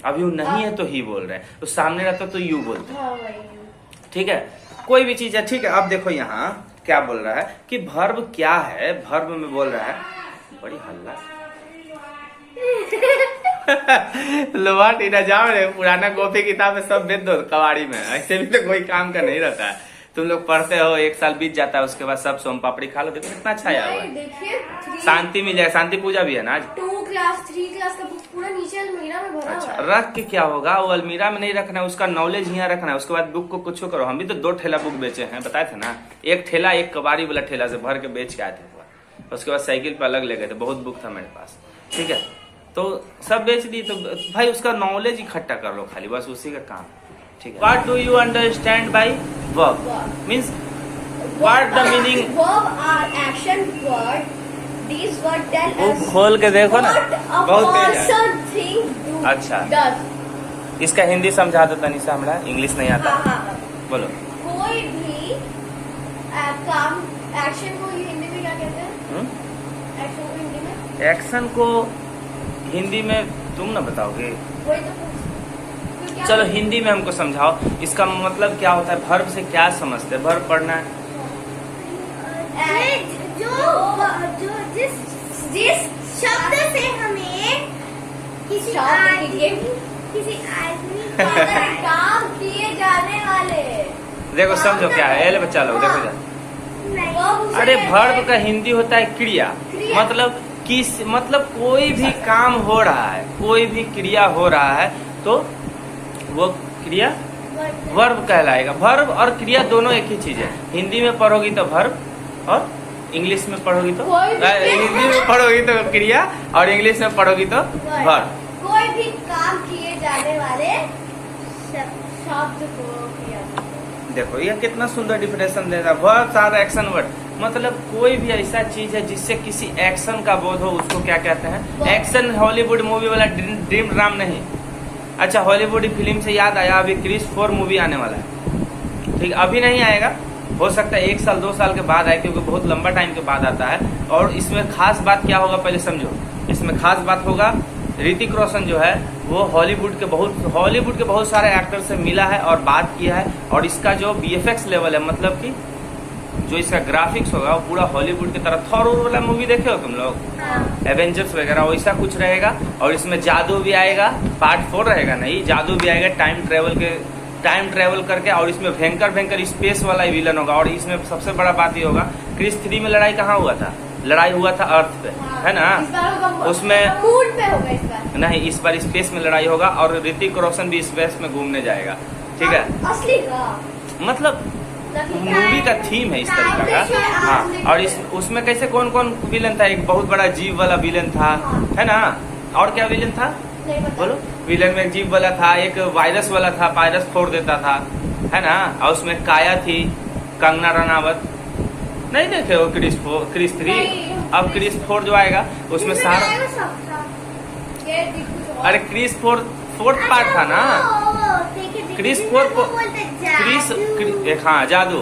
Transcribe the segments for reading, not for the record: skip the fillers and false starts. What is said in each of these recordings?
अभी वो नहीं है तो ही बोल रहे हैं, तो सामने रहता तो यू बोलते हैं। ठीक है, कोई भी चीज है। ठीक है, अब देखो यहाँ क्या बोल रहा है कि वर्ब क्या है। वर्ब में बोल रहा है, बड़ी हल्ला लोहा टीना जाओ रे, पुराना कॉपी किताब में सब बेच दो कबाड़ी में, ऐसे भी तो कोई काम का नहीं रहता है। तुम लोग पढ़ते हो, एक साल बीत जाता है, उसके बाद सब सोम पापड़ी खा लो। देखो कितना अच्छा आया हुआ है, शांति मिल जाए। शांति पूजा भी है ना आज। 2 क्लास 3 क्लास का बुक पूरा नीचे अलमीरा में भरा अच्छा, हुआ है। रख के क्या होगा, वो अलमीरा में नहीं रखना है, उसका नॉलेज यहाँ रखना है। उसके बाद बुक को कुछ करो। हम भी तो 2 ठेला बुक बेचे हैं, बताए थे ना। एक ठेला एक कबाड़ी वाला ठेला से भर के बेच के आए थे। उसके बाद साइकिल पे अलग ले गए थे, बहुत बुक था मेरे पास। ठीक है, तो सब बेच दी। तो भाई उसका नॉलेज इकट्ठा कर लो खाली, बस उसी का काम। ठीक है, what do you understand by verb? Means what the meaning? Verb are action word, this word tell us खोल के देखो ना, बहुत तेज है। थिंग अच्छा, डज। इसका हिंदी समझा दो तनिषा, हमरा इंग्लिश नहीं आता। हाँ। बोलो। कोई भी काम, एक्शन को हिंदी में क्या कहते हैं? एक्शन को हिंदी में? एक्शन को हिंदी में तुम ना बताओगे? वही तो चलो हिंदी में हमको समझाओ, इसका मतलब क्या होता है? वर्ब से क्या समझते हैं? वर्ब पढ़ना है जिस शब्द से हमें किसी आदमी काम किए जाने वाले। देखो समझो क्या है, ले बच्चा लोग देखो जा। अरे वर्ब का हिंदी होता है क्रिया। मतलब मतलब कोई भी काम हो रहा है, कोई भी क्रिया हो रहा है तो वो क्रिया वर्ब कहलाएगा। वर्ब और क्रिया दोनों एक ही चीज है। हिंदी में पढ़ोगी तो वर्ब, और इंग्लिश में पढ़ोगी तो हिंदी में पढ़ोगी तो क्रिया, और इंग्लिश में पढ़ोगी तो वर्ब। कोई भी काम किए जाने वाले शब्द को क्रिया। देखो ये कितना सुंदर डिफिनेशन दे रहा है। वर्ब्स आर एक्शन वर्ड, मतलब कोई भी ऐसा चीज है जिससे किसी एक्शन का बोध हो, उसको क्या कहते हैं? एक्शन। हॉलीवुड मूवी वाला ड्रीम ड्राम नहीं। अच्छा, हॉलीवुड फिल्म से याद आया, अभी क्रिस 4 मूवी आने वाला है। ठीक, अभी नहीं आएगा, हो सकता है 1 साल 2 साल के बाद आए, क्योंकि बहुत लंबा टाइम के बाद आता है। और इसमें खास बात क्या होगा पहले समझो। इसमें खास बात होगा, ऋतिक रोशन जो है वो हॉलीवुड के बहुत सारे एक्टर से मिला है और बात किया है। और इसका जो VFX लेवल है, मतलब कि जो इसका ग्राफिक्स होगा वो पूरा हॉलीवुड की तरह। थॉर वाला मूवी देखे हो तुम लोग? एवेंजर्स वगैरह वैसा कुछ रहेगा। और इसमें जादू भी आएगा, पार्ट 4 रहेगा नहीं, जादू भी आएगा, टाइम ट्रेवल करके। और इसमें भयंकर स्पेस वाला विलन होगा। और इसमें सबसे बड़ा बात ये होगा, क्रिस 3 में लड़ाई कहाँ हुआ था? लड़ाई हुआ था अर्थ पे, है ना? उसमें मून पे होगा इस बार। नहीं, इस बार स्पेस में लड़ाई होगा और ऋतिक रोशन भी स्पेस में घूमने जाएगा। ठीक है, असली का मतलब मूवी का थीम है इस तरीका का। हाँ, और उसमें कैसे कौन कौन विलन था? एक बहुत बड़ा जीव वाला विलन था, है ना? और क्या विलन था बोलो? विलन में एक जीव वाला था, एक वायरस वाला था, वायरस फोड़ देता था, है ना? और उसमें काया थी, कंगना रनावत। नहीं देखे हो क्रिस 3? अब क्रिस 4 जो आएगा उसमें सारा, अरे क्रिस 4th पार्ट था ना। क्रिस 4 हाँ जादू,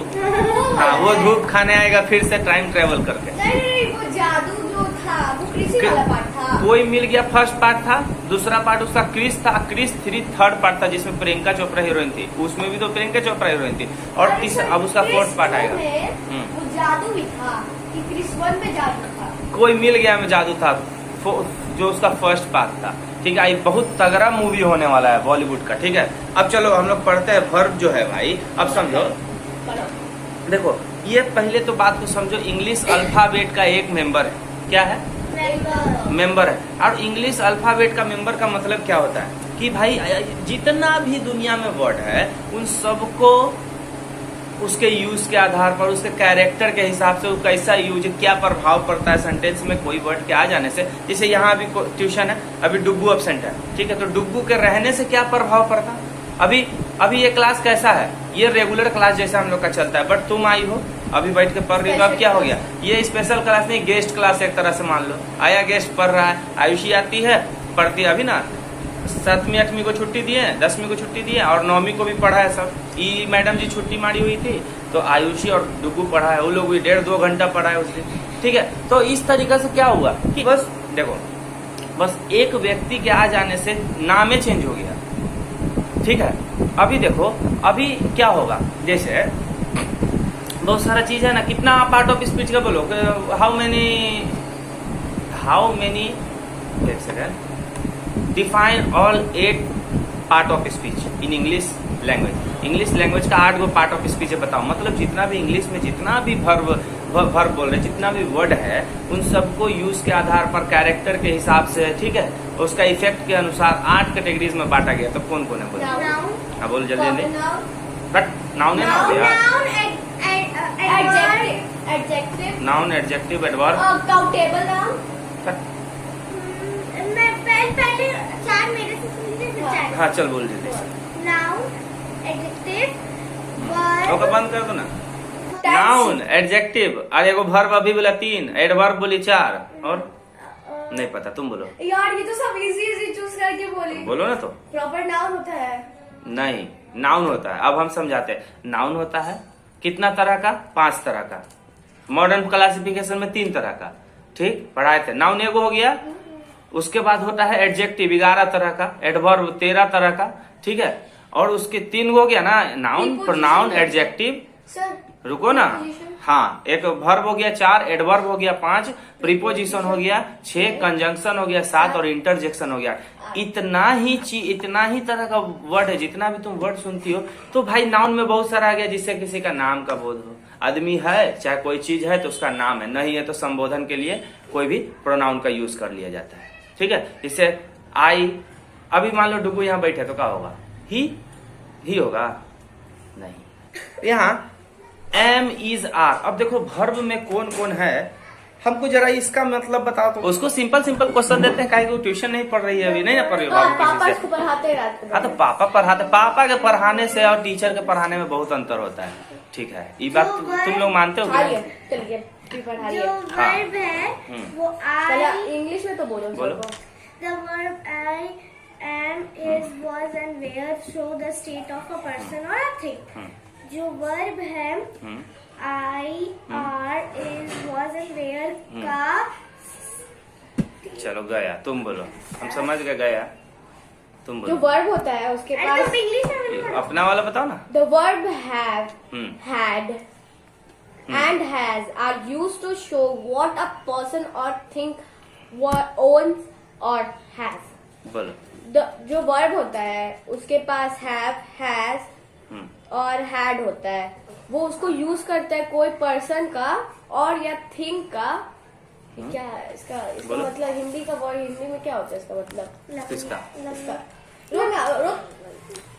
हाँ वो धूप खाने आएगा फिर से टाइम ट्रेवल करके। नहीं, वो जादू जो था वो क्रिस वाला पार्ट था। कोई मिल गया, फर्स्ट पार्ट था, दूसरा पार्ट उसका क्रिस था। क्रिस 3 थर्ड पार्ट था जिसमें प्रियंका चोपड़ा हीरोइन थी। उसमें भी तो प्रियंका चोपड़ा हीरोइन थी। और अब उसका 4th पार्ट आएगा। वो जादू भी था कि क्रिस 1 में जादू था? कोई मिल गया में जादू था, जो उसका फर्स्ट पार्ट था। ठीक है, बहुत तगड़ा मूवी होने वाला है बॉलीवुड का। ठीक है, अब चलो हम लोग पढ़ते हैं वर्ब जो है भाई। अब समझो, देखो ये पहले तो बात को समझो, इंग्लिश अल्फाबेट का एक मेंबर है। क्या है? मेंबर है। और इंग्लिश अल्फाबेट का मेंबर का मतलब क्या होता है कि भाई जितना भी दुनिया में वर्ड है उन सबको उसके यूज के आधार पर, उसके कैरेक्टर के हिसाब से वो कैसा यूज, क्या प्रभाव पड़ता है सेंटेंस में कोई वर्ड के आ जाने से। जैसे यहाँ अभी ट्यूशन है, अभी डुग्गू एब्सेंट है, ठीक है, तो डुग्गू के रहने से क्या प्रभाव पड़ता? अभी ये क्लास कैसा है? ये रेगुलर क्लास जैसा हम लोग का चलता है, बट तुम आई हो अभी बैठ के पढ़ रही हो, अब क्या हो गया? ये स्पेशल क्लास नहीं, गेस्ट क्लास एक तरह से मान लो। आया गेस्ट पढ़ रहा है, आयुषी आती है पढ़ती है। अभी ना 7वीं 8वीं को छुट्टी दिए, 10वीं को छुट्टी दिए और 9वीं को भी पढ़ा है सब। ई मैडम जी छुट्टी मारी हुई थी तो आयुषी और डुग्गू पढ़ा है, वो लोग भी 1.5-2 घंटा पढ़ा है उस दिन। ठीक है, तो इस तरीके से क्या हुआ कि बस देखो बस एक व्यक्ति के आ जाने से नाम ही चेंज हो गया। ठीक है, अभी देखो अभी क्या होगा, जैसे बहुत सारा चीज है ना, कितना पार्ट ऑफ स्पीच का बोलो, हाउ मेनी एक second, define all 8 part of speech in English language. English language का 8 गो पार्ट ऑफ स्पीच है, बताओ। मतलब जितना भी इंग्लिश में जितना भी वर्ब बोल रहे, जितना भी वर्ड है, उन सबको यूज के आधार पर कैरेक्टर के हिसाब से, ठीक है, उसका इफेक्ट के अनुसार 8 कैटेगरीज में बांटा गया। तो कौन कौन है बोलो? हाँ बोलो जल्दी जल्दी। बट नाउन है ना भैया, noun, adjective, adverb, countable noun. मैं पहले 4 मेरे से सुन लीजिए, 4। हाँ चल बोल जल्दी। नाउन, एडजेक्टिव, ओके बंद कर दो ना। नाउन, एडजेक्टिव, और एगो वर्ब अभी बोला 3, एडवर्ब बोली 4, और नहीं पता, तुम बोलो। यार ये तो सब इजी चूज करके बोली। बोलो ना तो। प्रॉपर नाउन होता है? नहीं, नाउन होता है। अब हम समझाते हैं। नाउन होता है कितना तरह का? 5 तरह का। मॉडर्न क्लासिफिकेशन में 3 तरह का, ठीक, पढ़ाए थे। नाउन एगो हो गया, उसके बाद होता है एडजेक्टिव 11 तरह का, एडवर्ब 13 तरह का, ठीक है, और उसके 3 हो गया ना, नाउन, प्रोनाउन, एडजेक्टिव। सर रुको ना, हाँ, एक वर्ब हो गया 4, एडवर्ब हो गया 5, प्रीपोजिशन हो गया 6, कंजंक्शन हो गया 7, और इंटरजेक्शन हो गया। इतना ही तरह का वर्ड है। जितना भी तुम वर्ड सुनती हो, तो भाई नाउन में बहुत सारा आ गया, जिससे किसी का नाम का बोध हो। आदमी है चाहे कोई चीज है तो उसका नाम है, नहीं है तो संबोधन के लिए कोई भी प्रोनाउन का यूज कर लिया जाता है। ठीक है, इससे आई, अभी मान लो डुगू यहाँ बैठे तो क्या होगा? ही होगा? नहीं, यहाँ एम इज आर। अब देखो वर्ब में कौन कौन है, हमको जरा इसका मतलब बताओ। तो उसको सिंपल क्वेश्चन देते हैं, काहे को ट्यूशन नहीं पढ़ रही है अभी, नहीं ना पढ़ रही हो? पापा इसको पढ़ाते रहते हैं। हाँ तो पापा पढ़ाते, पापा के पढ़ाने से और टीचर के पढ़ाने में बहुत अंतर होता है। ठीक है, ये बात तुम लोग मानते हो? चलिए पढ़ा लिया। जो वर्ब है वो आई, इंग्लिश में तो बोलो। The verb I am is was and where show the state of a person or a thing। जो वर्ब है I R is was and where का, चलो गया, तुम बोलो, हम समझ गया, तुम बोलो। जो वर्ब होता है उसके पास इंग्लिश में अपना वाला बताओ ना। The verb have, had and has are used to show what a person or thing owns or has। बोलो। जो वर्ब होता है उसके पास have, has और had होता है, वो उसको यूज करता है कोई पर्सन का और या थिंग का। क्या है इसका मतलब? हिंदी का वर्ड, हिंदी में क्या होता है इसका मतलब? किसका?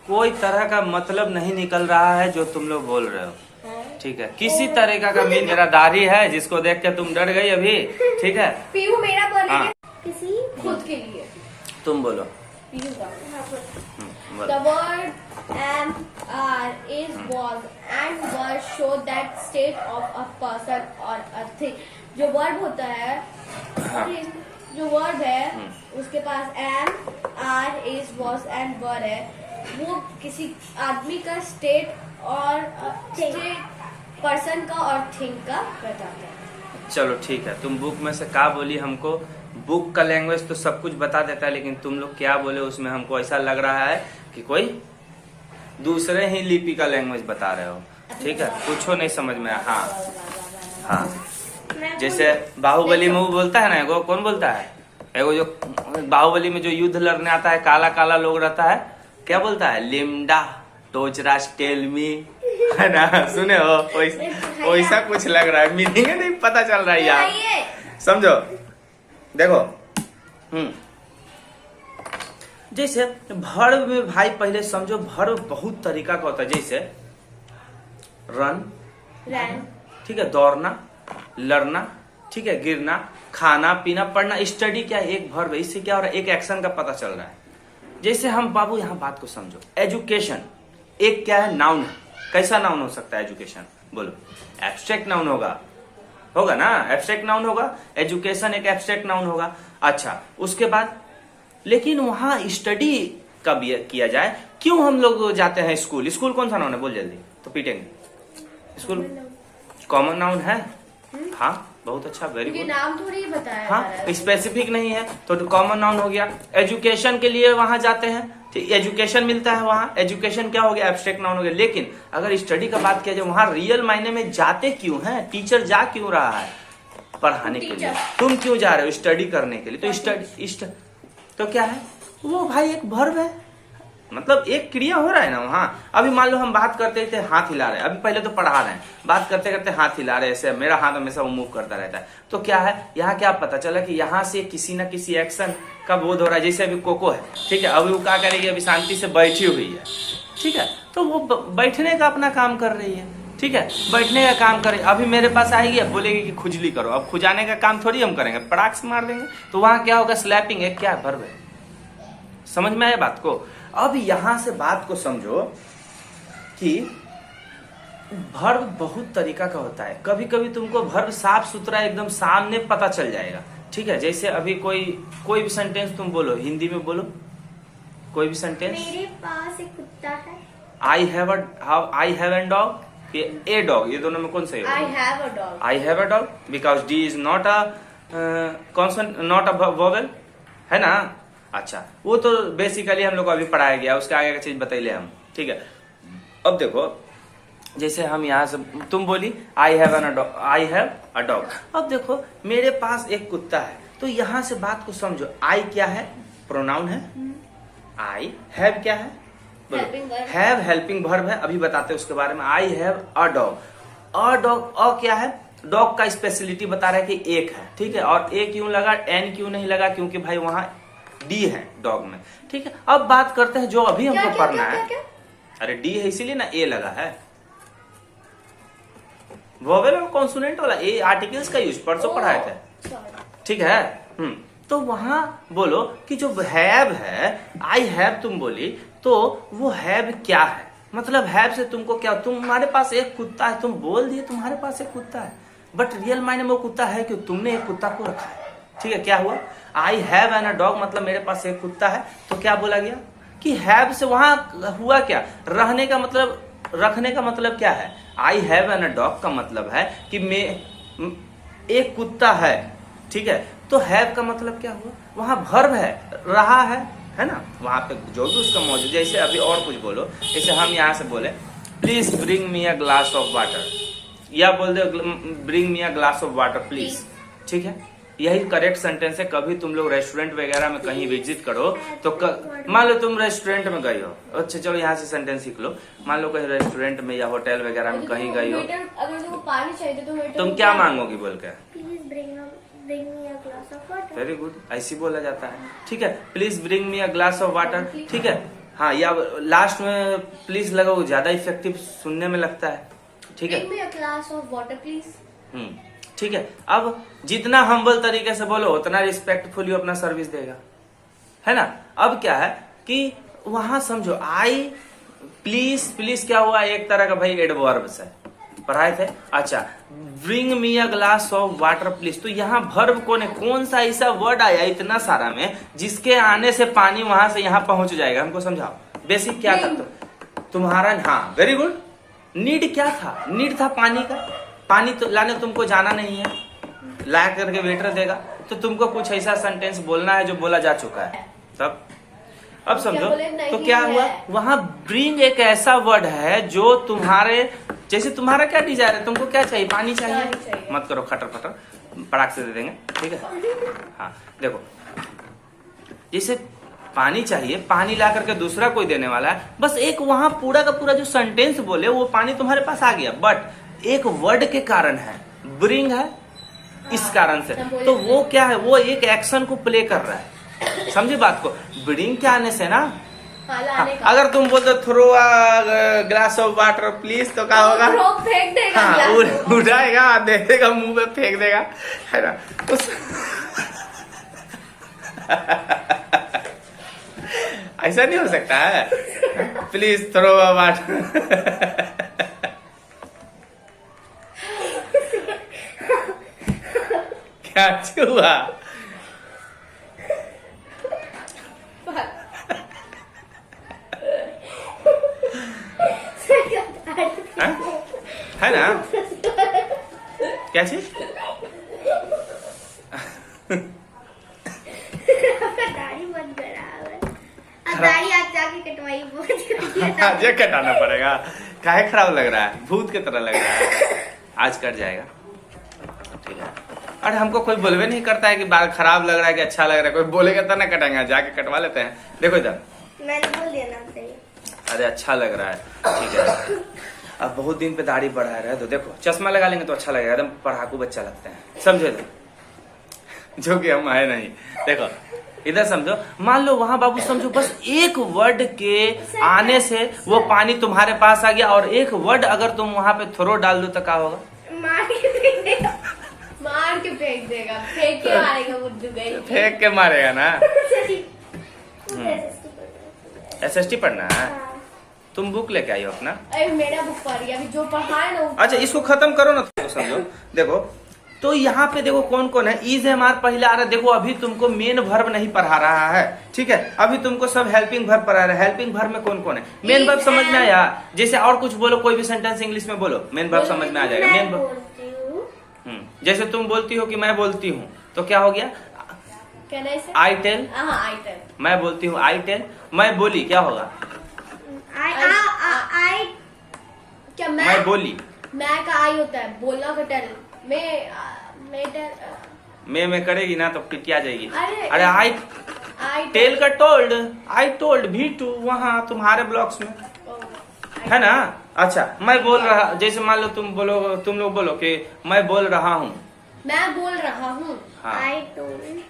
कोई तरह का मतलब नहीं निकल रहा है जो तुम लोग बोल रहे हो। ठीक है, किसी तरीका का मेरा दाढ़ी है जिसको देख के तुम डर गई अभी। ठीक है, पीयू मेरा बोलेंगे किसी खुद के लिए। तुम बोलो। पीयू का The word am, are, is, was and were show that state of a person or a thing। जो वर्ब होता है, जो वर्ब है उसके पास am, are, is, was and were है, वो किसी आदमी का स्टेट और पर्सन का और थिंग का बताता है। चलो ठीक है, तुम बुक में से क्या बोली हमको? बुक का लैंग्वेज तो सब कुछ बता देता है, लेकिन तुम लोग क्या बोले उसमें हमको ऐसा लग रहा है कि कोई दूसरे ही लिपि का लैंग्वेज बता रहे हो। ठीक है, कुछ नहीं समझ में। हाँ, जैसे बाहुबली में वो बोलता है ना, एगो कौन बोलता है, एगो जो बाहुबली में जो युद्ध लड़ने आता है, काला काला लोग रहता है, क्या बोलता है? लिम्डा टोचराज टेल मी, है ना? सुने हो? वैसा कुछ लग रहा है, मीनिंग नहीं पता चल रहा है यार, समझो। देखो जैसे वर्ब में भाई पहले समझो, वर्ब बहुत तरीका का होता है। जैसे रन, ठीक है, दौड़ना, लड़ना, ठीक है, गिरना, खाना पीना, पढ़ना, स्टडी, क्या एक वर्ब है। इससे क्या हो रहा है? एक एक्शन का पता चल रहा है। जैसे हम बाबू यहाँ बात को समझो, एजुकेशन एक क्या है? नाउन है। कैसा नाउन हो सकता है एजुकेशन? बोलो। एब्स्ट्रैक्ट नाउन होगा ना, एब्स्ट्रैक्ट नाउन होगा। एजुकेशन एक एब्स्ट्रैक्ट नाउन होगा। अच्छा, उसके बाद लेकिन वहां स्टडी का भी किया जाए, क्यों हम लोग जाते हैं स्कूल? स्कूल कौन सा नाउन है? बोल जल्दी, तो पीटेंगे। स्कूल कॉमन नाउन है। हाँ, बहुत अच्छा, वेरी क्योंकि गुड। नाम थोड़ी बताया जा रहा हाँ, है। स्पेसिफिक नहीं है तो कॉमन नाउन हो गया। एजुकेशन के लिए वहां जाते हैं, ठीक, एजुकेशन मिलता है वहां, एजुकेशन क्या हो गया, एब्स्ट्रैक्ट नाउन हो गया। लेकिन अगर स्टडी का बात किया जाए, वहां रियल मायने में जाते क्यों हैं? टीचर जा क्यों रहा है? पढ़ाने के लिए। तुम क्यों जा रहे हो? स्टडी करने के लिए। तो स्टडी तो क्या है वो भाई? एक वर्ब है, मतलब एक क्रिया हो रहा है ना वहां। अभी मान लो हम बात करते थे हाथ हिला रहे हैं, अभी पहले तो पढ़ा रहे हैं, बात करते करते हाथ हिला रहे हैं, ऐसे मेरा हाथ हमेशा वो मूव करता रहता है। तो क्या है यहाँ, क्या पता चला कि यहाँ से किसी ना किसी एक्शन का बोध हो रहा है। जैसे अभी कोको है, ठीक है, अभी वो क्या करेगी, अभी शांति से बैठी हुई है, ठीक है, तो वो बैठने का अपना काम कर रही है, ठीक है, बैठने का काम करे। अभी मेरे पास आएगी, अब बोलेगी कि खुजली करो, अब खुजाने का काम थोड़ी हम करेंगे, पटाख से मार देंगे। तो वहां क्या होगा? स्लैपिंग है, क्या वर्ब है। समझ में आया बात को? अब यहां से बात को समझो कि वर्ब बहुत तरीका का होता है। कभी कभी तुमको वर्ब साफ सुथरा एकदम सामने पता चल जाएगा, ठीक है। जैसे अभी कोई भी सेंटेंस तुम बोलो, हिंदी में बोलो कोई भी सेंटेंस। मेरे पास एक कुत्ता है। I have an dog, a dog, ये दोनों में कौन सा है? आई have a dog. I have a dog because D is not a consonant, not a vowel, है ना। अच्छा, वो तो बेसिकली हम लोग को अभी पढ़ाया गया, उसके आगे का चीज बतैले हम, ठीक है। अब देखो, जैसे हम यहाँ से तुम बोली आई हैव अ डॉग। अब देखो मेरे पास एक कुत्ता है, तो यहाँ से बात को समझो। आई क्या है? प्रोनाउन है। आई हैव क्या है? हैव हेल्पिंग वर्ब है, अभी बताते हैं उसके बारे में। I have a dog. A dog, a क्या है? डॉग का स्पेशलिटी बता रहा है कि एक है, ठीक है। और ए क्यों लगा, एन क्यों नहीं लगा? क्योंकि भाई वहां डी है डॉग में, ठीक है। अब बात करते हैं जो अभी हमको पढ़ना है। अरे डी है इसीलिए ना ए लगा है, वोवेल और कॉन्सोनेंट वाला ए आर्टिकल्स का यूज परसों पढ़ाए थे, ठीक है। तो वहां बोलो कि जो हैव है, आई हैव तुम बोली, तो वो हैव क्या है? मतलब हैव से तुमको क्या, तुम्हारे पास एक कुत्ता है, तुम बोल दिए तुम्हारे पास एक कुत्ता है, बट रियल मायने में वो कुत्ता है कि तुमने एक कुत्ता को रखा है, ठीक है। क्या हुआ? I have an a dog, मतलब मेरे पास एक कुत्ता है। तो क्या बोला गया कि हैव से वहां हुआ क्या? रहने का मतलब, रखने का मतलब क्या है? I have an a dog का मतलब है कि मैं एक कुत्ता है, ठीक है। तो हैव का मतलब क्या हुआ? वहां वर्ब है, रहा है ना, वहां पे जो भी उसका मौजूद। जैसे अभी और कुछ बोलो, जैसे हम यहाँ से बोले please bring me a glass of water, या बोल दो bring me a glass of water please, ठीक है। यही करेक्ट सेंटेंस है। कभी तुम लोग रेस्टोरेंट वगैरह में कहीं विजिट करो तो मान लो तुम रेस्टोरेंट में गई हो, अच्छा चलो यहाँ से सेंटेंस सीख लो। मान लो कहीं रेस्टोरेंट में या होटल वगैरह में कहीं गई हो, अगर तुमको पानी चाहिए तो तुम क्या मांगोगी बोल के? Please bring me a glass of water. Very good, ऐसी बोला जाता है, ठीक है। Please bring me a glass of water, ठीक है। हाँ, या लास्ट में प्लीज लगाओ, ज्यादा इफेक्टिव सुनने में लगता है, ठीक है। Bring me a glass of water please. ठीक है। अब जितना हम्बल तरीके से बोलो उतना रिस्पेक्टफुली अपना सर्विस देगा, है ना। अब क्या है कि वहां समझो आई प्लीज क्या हुआ? एक तरह का भाई एडवर्ब से पढ़ाए थे। अच्छा, bring me a glass of water please, तो यहाँ वर्ब कौन सा ऐसा वर्ड आया इतना सारा में जिसके आने से पानी वहां से यहाँ पहुंच जाएगा? हमको समझाओ। बेसिक क्या था तुम्हारा? हाँ, वेरी गुड। नीड क्या था? नीड था पानी का। पानी तो लाने तुमको जाना नहीं है, ला करके वेटर देगा, तो तुमको कुछ ऐसा सेंटेंस बोलना है जो बोला जा चुका है। तब अब समझो तो क्या हुआ? वहां ब्रिंग एक ऐसा वर्ड है जो तुम्हारे, जैसे तुम्हारा क्या डिजायर है, तुमको क्या चाहिए? पानी चाहिए। मत करो खटर खटर, पटाख से दे देंगे, ठीक है। हाँ देखो, जैसे पानी चाहिए, पानी ला करके दूसरा कोई देने वाला है, बस एक वहां पूरा का पूरा जो सेंटेंस बोले वो पानी तुम्हारे पास आ गया, बट एक वर्ड के कारण है, ब्रिंग है इस कारण से, तो वो क्या है? वो एक एक्शन को प्ले कर रहा है। समझे बात को? ब्रिंग के आने से ना, हाँ, अगर तुम बोलते throw glass of water please, तो क्या होगा? फेंक देगा, हाँ, उठाएगा, दे देगा, मुंह में फेंक देगा, है ना। ऐसा नहीं हो सकता है, प्लीज थ्रो वाटर। क्या हुआ? है ना? क्या चीज? के कटवाई बहुत ये कटाना पड़ेगा, काहे खराब लग रहा है, भूत की तरह लग रहा है। आज कट जाएगा, ठीक है। अरे हमको कोई बोलवे नहीं करता है कि बाल खराब लग रहा है कि अच्छा लग रहा है, कोई बोलेगा तो ना कटाएंगे, जाके कटवा लेते हैं। देखो इधर, मैंने बोल दिया ना सही। अरे अच्छा लग रहा है, ठीक है। अब बहुत दिन पे दाढ़ी बढ़ा रहा है तो देखो चश्मा लगा लेंगे तो अच्छा लगेगा, एकदम पढ़ाकू बच्चा लगते हैं, समझे तो? जो कि हम है नहीं। देखो इधर समझो, मान लो वहां बाबू समझो बस एक वर्ड के आने से वो पानी तुम्हारे पास आ गया, और एक वर्ड अगर तुम वहां पे थ्रो डाल दो तो क्या होगा? मार के फेंक देगा, मार के फेंक देगा, फेंक के मारेगा बुद्धू गई, फेंक के मारेगा ना। SST पढ़ना है, तुम बुक लेके आई हो अपना? अरे मेरा बुक पढ़ गया, अभी जो पढ़ा है ना। अच्छा इसको खत्म करो ना, तो समझो। देखो तो यहाँ पे देखो कौन कौन है, इज हमारा पहले आ रहा है। देखो अभी तुमको मेन वर्ब नहीं पढ़ा रहा है, ठीक है, अभी तुमको सब हेल्पिंग वर्ब पढ़ा रहा है। हेल्पिंग वर्ब में कौन कौन है? मेन वर्ब समझ में आया? जैसे और कुछ बोलो, कोई भी सेंटेंस इंग्लिश में बोलो, मेन वर्ब समझ में आ जाएगा। मेन वर्ब जैसे तुम बोलती हो कि मैं बोलती हूँ, तो क्या हो गया? I tell. I tell. मैं बोलती हूँ, आई टेल। मैं बोली, क्या होगा? आई क्या? मैं बोली। मैं का आई होता है, बोलना का टेल। मैं करेगी ना तो पिटिया जाएगी। अरे आई टेल का टोल्ड, आई टोल्ड भी टू, वहाँ तुम्हारे ब्लॉक्स में है ना। अच्छा मैं बोल रहा, जैसे मान लो तुम बोलो, तुम लोग बोलो कि मैं बोल रहा हूँ, मैं बोल रहा हूँ। हाँ। आई टोल्ड,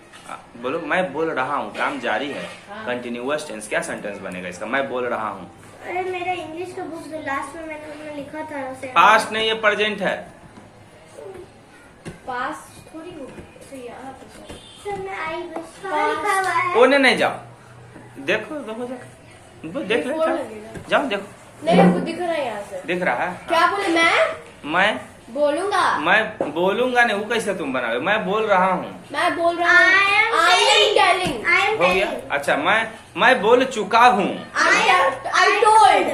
बोलो मैं बोल रहा हूँ, काम जारी है, हाँ। Continuous tense. क्या सेंटेंस बनेगा इसका? मैं बोल रहा हूँ। अरे मेरा इंग्लिश का बुक जो लास्ट में मैंने उसमें लिखा था उसे, पास्ट नहीं, ये प्रेजेंट है। पास्ट थोड़ी हो तो यहाँ पे सर मैं आई लिखा हुआ है। ओने नहीं जाओ, देखो देखो देखो, देख ले, जाओ देखो, नहीं हमको दिख रहा है यहाँ से। दिख रहा है? क्या बोले? मैं बोलूंगा, मैं बोलूंगा नहीं, वो कैसे तुम बनाओगे? मैं बोल रहा हूँ, मैं बोल रहा हूँ। आई एम टेलिंग, हो गया। अच्छा मैं बोल चुका हूँ। आई टोल्ड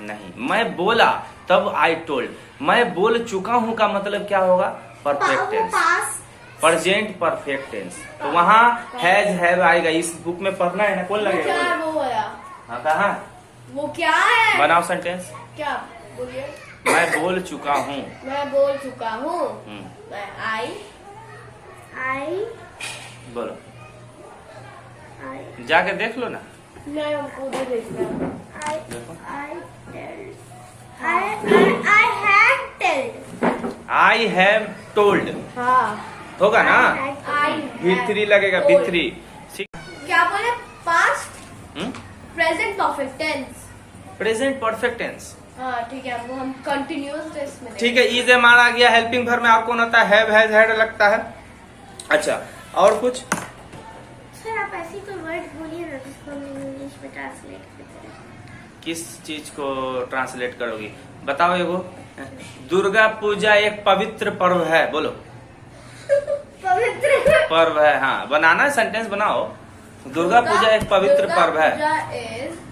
नहीं, मैं बोला तब आई टोल्ड। मैं बोल चुका हूँ का मतलब क्या होगा? Perfect tense, present perfect tense. तो वहाँ हैज हैव आएगा। इस बुक में पढ़ना है ना, कौन लगेगा? क्या है वो वाला? हाँ कहाँ? वो क्या है? बनाओ सेंटेंस। क्या बोलिए? मैं बोल चुका हूँ, मैं बोल चुका हूँ। मैं आई बोलो, जाके देख लो ना। मैं हमको उधर देखना है। आई हैव टोल्ड हाँ होगा ना, आई भित्री लगेगा, भित्री। क्या बोले? Past, present perfect tense, present perfect tense. हाँ ठीक है, वो हम कंटिन्यूअस टेंस में। ठीक है, इज ए मारा गया। हेल्पिंग वर्ब में और कौन होता है? हैव, हैज, हैड लगता है। अच्छा और कुछ? सर आप ऐसी कोई वर्ड बोलिए ना जिसको हम इंग्लिश में ट्रांसलेट करते हैं। किस चीज को ट्रांसलेट करोगी? बताओ। एगो दुर्गा पूजा एक पवित्र पर्व है, बोलो। पवित्र पर्व है, हाँ बनाना सेंटेंस बनाओ। दुर्गा पूजा एक पवित्र पर्व है।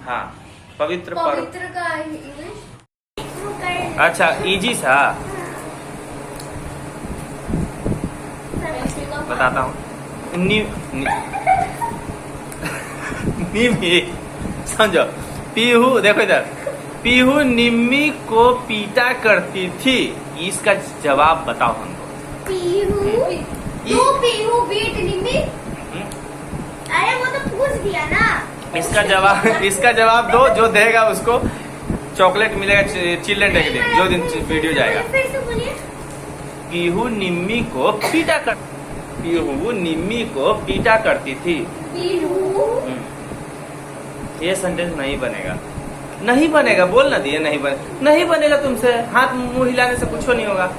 हाँ पवित्र पर्व। पवित्र का इंग्लिश अच्छा इजी सा बताता हूँ। समझो, पीहू, देखो इधर, पीहू निम्मी को पीटा करती थी। इसका जवाब बताओ हमको। पीहू बीट निम्मी। अरे वो तो पूछ दिया ना। इसका जवाब दो, जो देगा उसको चॉकलेट मिलेगा चिल्ड्रन डे के दिन, जो दिन वीडियो जाएगा। फिर से बोलिए। पीहू निम्मी को पीटा कर, पीहू निम्मी को पीटा करती थी। ये सेंटेंस नहीं बनेगा, नहीं बनेगा, बोल ना दिए, नहीं बनेगा तुमसे। हाथ मुंह हिलाने से कुछ नहीं होगा।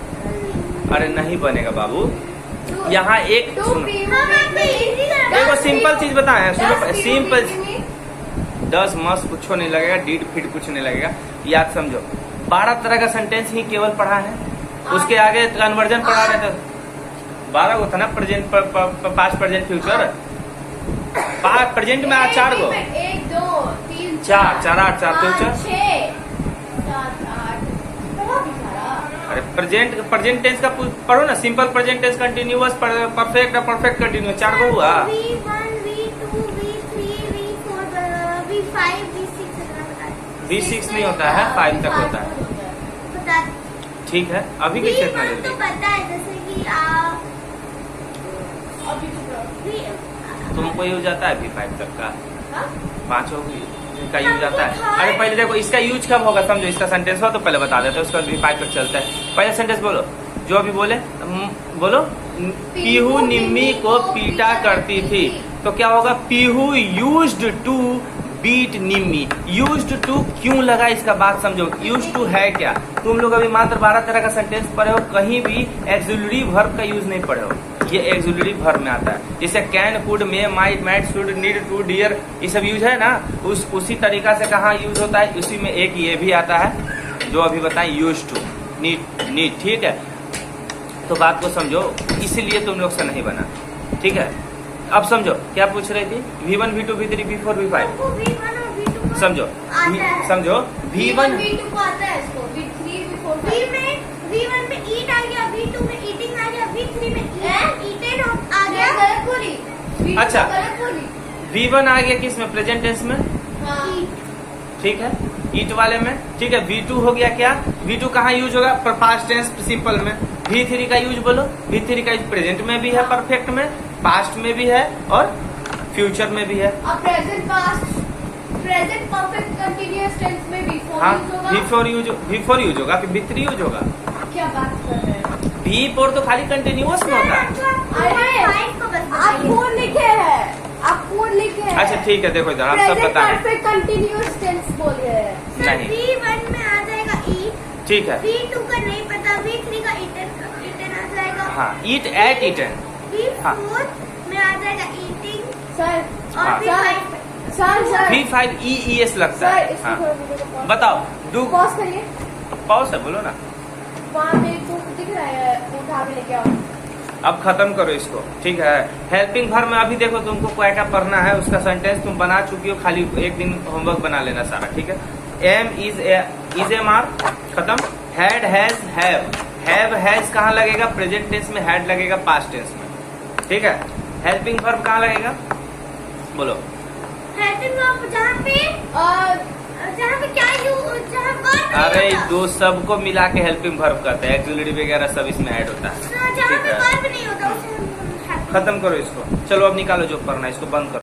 अरे नहीं बनेगा बाबू। यहाँ एक सुनो, देखो सिंपल चीज बताए, सुनो सिंपल। 10 मस कुछ नहीं लगेगा, डीड फिट कुछ नहीं लगेगा, याद समझो। 12 तरह का सेंटेंस ही केवल पढ़ा है, उसके आगे कन्वर्जन पढ़ा रहे थे। 12 को था ना, present, past, present, future. Present में 4 गो, 1 2 3 4 8 फ्यूचर। 6 7 8। अरे प्रेजेंट टेंस का पढ़ो ना, simple present tense, continuous, perfect, perfect continuous. 4 गो हुआ। V1 V2 V3 V4 V5 V6 V6 नहीं होता है, 5 तक होता है। पता ठीक है, अभी कैसे इतना V1 जल्दी? तो पता है, जैसे कि अभी तुमको यूज आता है V5 तक का? हाँ? 5 का यूज आता है? अरे पहले देखो इसका यूज कब होगा समझो, इसका सेंटेंस हो तो पहले बता देते हैं, उसका V5 तक चलता है। पहले सेंटेंस बोलो, जो अभी बोले बोलो। पीहू निम्मी को पीटा करती थी, तो क्या होगा? Pihu used to beat Nimmi. Used to क्यों लगा, इसका बात समझो। यूज्ड टू है क्या? तुम लोग अभी मात्र 12 तरह का सेंटेंस पढ़े हो, कहीं भी एक्सुलरी वर्ब का यूज नहीं पढ़े हो। ये एक्सुलरी वर्ब में आता है, जैसे can, could, may, might, must, should, need, to, dare, ये सब यूज है ना। उसी तरीका से कहाँ यूज होता है, उसी में एक ये भी आता है जो अभी बताएं, यूज टू, नीड। ठीक है, तो बात को समझो, इसीलिए तुम लोग से नहीं बना। ठीक है, अब समझो क्या पूछ रही थी। V1, V2, V3, V4, V5 V1 और V2 समझो। समझो V1 V2 को आता है, इसको V3 V4 V1 में ईट आ गया, V2 में ईटिंग आ गया, V3 में ईटेड आ गया। गलत बोली। अच्छा। गलत बोली। V1 आ गया किस में? प्रेजेंट टेंस में। हाँ। ठीक है, ईट वाले में। ठीक है, V2 हो गया क्या? V2 कहाँ यूज होगा? पास्ट टेंस सिंपल में। V3 का यूज बोलो। V3 का यूज प्रेजेंट में भी है, परफेक्ट में, पास्ट में भी है और फ्यूचर में भी है। अब present past, present perfect continuous tense में V4 हाँ, यूज होगा। V4 यूज होगा, फिर V3 यूज होगा। क्या बात कर रहे हैं? V4 तो खाली कंटिन्यूअस में होता है। अरे आप 4 लिखे हैं, आप 4 लिखे हैं। अच्छा ठीक है, देखो इधर आप सब बता रहे हैं। परफेक्ट कंटीन्यूअस टेंस बोल रहे हैं। नहीं। V1 में आ जाएगा ईट। ठीक है, V2 का नहीं पता, V3 का ईटन आ जाएगा। हाँ, ईट एट ईटन। हाँ। V4 में आ जाएगा ईटिंग। सर हाँ। सर V5 EES लगता है। हाँ, बताओ। डू पॉज करिए। पॉज है, बोलो ना। वहाँ पे तो दिख रहा है, उठा के लेके आओ। अब खत्म करो इसको। ठीक है, हेल्पिंग वर्ब में अभी देखो तुमको क्या क्या पढ़ना है, उसका सेंटेंस तुम बना चुकी हो, खाली एक दिन होमवर्क बना लेना सारा। ठीक है, एम इज एम आर खत्म। हैड, हैज, हैव हैज कहाँ लगेगा? प्रेजेंट टेंस में। हैड लगेगा पास्ट टेंस में। ठीक है, हेल्पिंग वर्ब कहाँ लगेगा? बोलो। हेल्पिंग वर्ब जहाँ पे क्या जहाँ वर्ब अरे दो सबको मिला के हेल्पिंग वर्ब करते हैं, एक्सिलरी वगैरह सब इसमें ऐड होता है। जहाँ पे वर्ब नहीं होता उसे खत्म करो इसको। चलो अब निकालो जो पढ़ना है, इसको बंद करो।